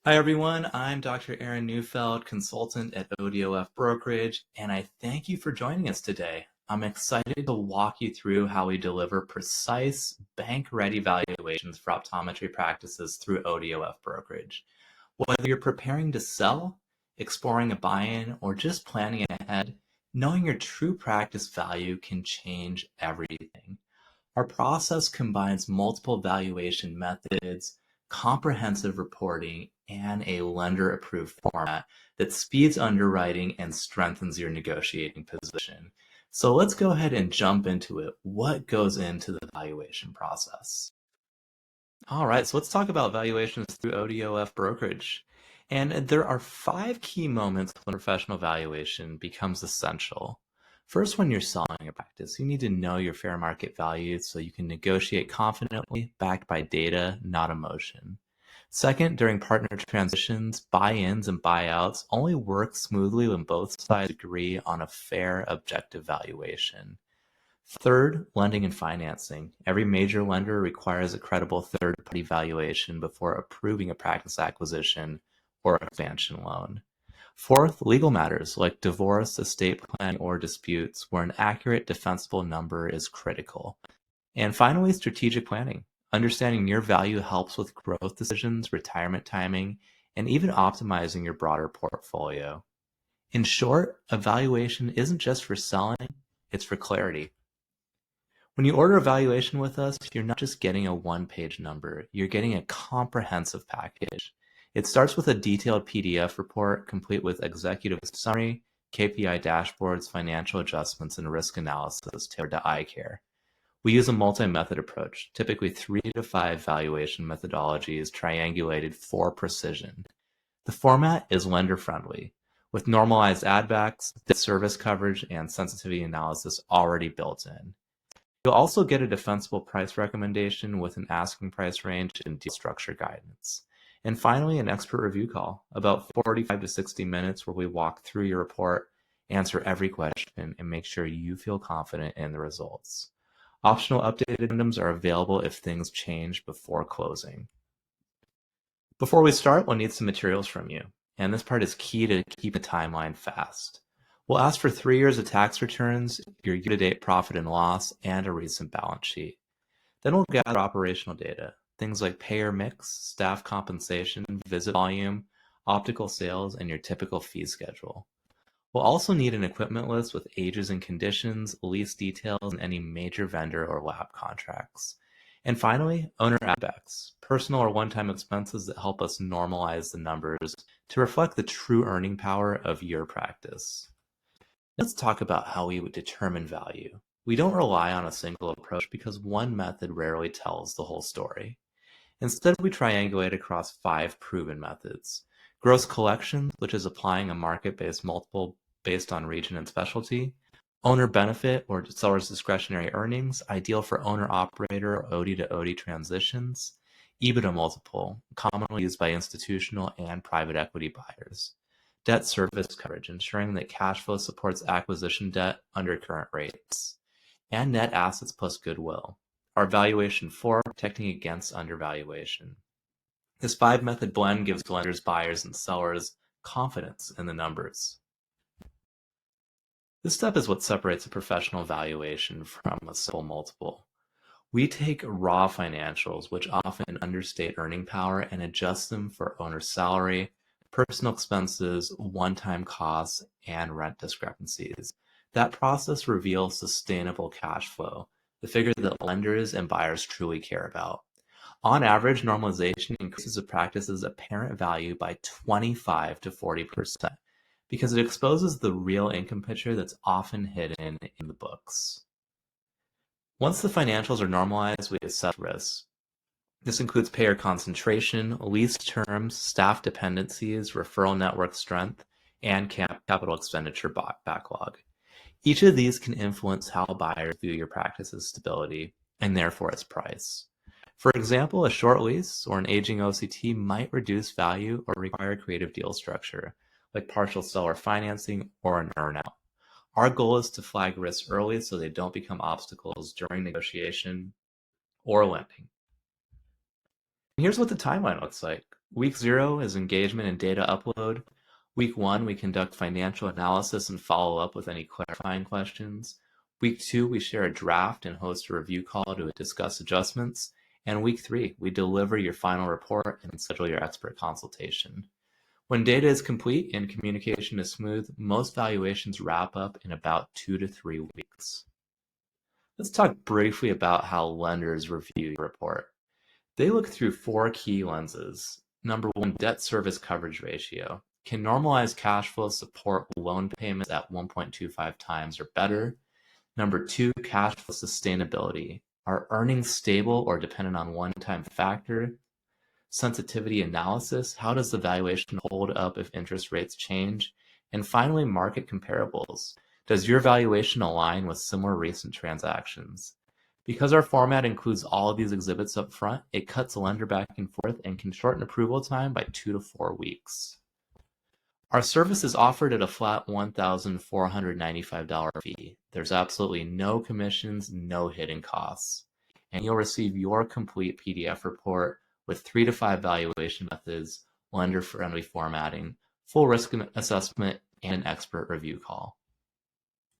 Hi everyone, I'm Dr. Aaron Neufeld, consultant at ODoF Brokerage, and I thank you for joining us today. I'm excited to walk you through how we deliver precise, bank-ready valuations for optometry practices through ODoF Brokerage. Whether you're preparing to sell, exploring a buy-in, or just planning ahead, knowing your true practice value can change everything. Our process combines multiple valuation methods, comprehensive reporting, and a lender-approved format that speeds underwriting and strengthens your negotiating position. So let's go ahead and jump into it. What goes into the valuation process? All right, so let's talk about valuations through ODoF brokerage. And there are five key moments when professional valuation becomes essential. First, when you're selling a practice, you need to know your fair market value so you can negotiate confidently, backed by data, not emotion. Second, during partner transitions, buy-ins and buyouts only work smoothly when both sides agree on a fair, objective valuation. Third, lending and financing. Every major lender requires a credible third-party valuation before approving a practice acquisition or expansion loan. Fourth, legal matters like divorce, estate planning, or disputes where an accurate, defensible number is critical. And finally, strategic planning. Understanding your value helps with growth decisions, retirement timing, and even optimizing your broader portfolio. In short, a valuation isn't just for selling, it's for clarity. When you order a valuation with us, you're not just getting a one-page number, you're getting a comprehensive package. It starts with a detailed PDF report complete with executive summary, KPI dashboards, financial adjustments, and risk analysis tailored to eye care. We use a multi-method approach, typically 3 to 5 valuation methodologies triangulated for precision. The format is lender-friendly, with normalized add-backs, debt service coverage, and sensitivity analysis already built in. You'll also get a defensible price recommendation with an asking price range and deal structure guidance. And finally, an expert review call, about 45 to 60 minutes where we walk through your report, answer every question, and make sure you feel confident in the results. Optional updated addendums are available if things change before closing. Before we start, we'll need some materials from you, and this part is key to keep the timeline fast. We'll ask for 3 years of tax returns, your year-to-date profit and loss, and a recent balance sheet. Then we'll gather operational data, things like payer mix, staff compensation, visit volume, optical sales, and your typical fee schedule. We'll also need an equipment list with ages and conditions, lease details, and any major vendor or lab contracts. And finally, owner add-backs, personal or one-time expenses that help us normalize the numbers to reflect the true earning power of your practice. Let's talk about how we would determine value. We don't rely on a single approach because one method rarely tells the whole story. Instead, we triangulate across 5 proven methods. Gross collections, which is applying a market-based multiple based on region and specialty. Owner benefit, or seller's discretionary earnings, ideal for owner-operator or OD to OD transitions. EBITDA multiple, commonly used by institutional and private equity buyers. Debt service coverage, ensuring that cash flow supports acquisition debt under current rates. And net assets plus goodwill. Our valuation 4, protecting against undervaluation. This 5-method blend gives lenders, buyers, and sellers confidence in the numbers. This step is what separates a professional valuation from a simple multiple. We take raw financials, which often understate earning power, and adjust them for owner salary, personal expenses, one-time costs, and rent discrepancies. That process reveals sustainable cash flow, the figure that lenders and buyers truly care about. On average, normalization increases a practice's apparent value by 25 to 40% because it exposes the real income picture that's often hidden in the books. Once the financials are normalized, we assess risks. This includes payer concentration, lease terms, staff dependencies, referral network strength, and capital expenditure backlog. Each of these can influence how buyers view your practice's stability and therefore its price. For example, a short lease or an aging OCT might reduce value or require creative deal structure, like partial seller financing or an earnout. Our goal is to flag risks early so they don't become obstacles during negotiation or lending. And here's what the timeline looks like. Week 0 is engagement and data upload. Week 1, we conduct financial analysis and follow up with any clarifying questions. Week 2, we share a draft and host a review call to discuss adjustments. And week 3, we deliver your final report and schedule your expert consultation. When data is complete and communication is smooth, most valuations wrap up in about 2 to 3 weeks. Let's talk briefly about how lenders review your report. They look through 4 key lenses. Number 1, debt service coverage ratio. Can normalized cash flow support loan payments at 1.25 times or better? Number 2, cash flow sustainability. Are earnings stable or dependent on one-time factor? Sensitivity analysis. How does the valuation hold up if interest rates change? And finally, market comparables. Does your valuation align with similar recent transactions? Because our format includes all of these exhibits up front, it cuts a lender back and forth and can shorten approval time by 2 to 4 weeks. Our service is offered at a flat $1,495 fee. There's absolutely no commissions, no hidden costs. And you'll receive your complete PDF report with 3 to 5 valuation methods, lender-friendly formatting, full risk assessment, and an expert review call.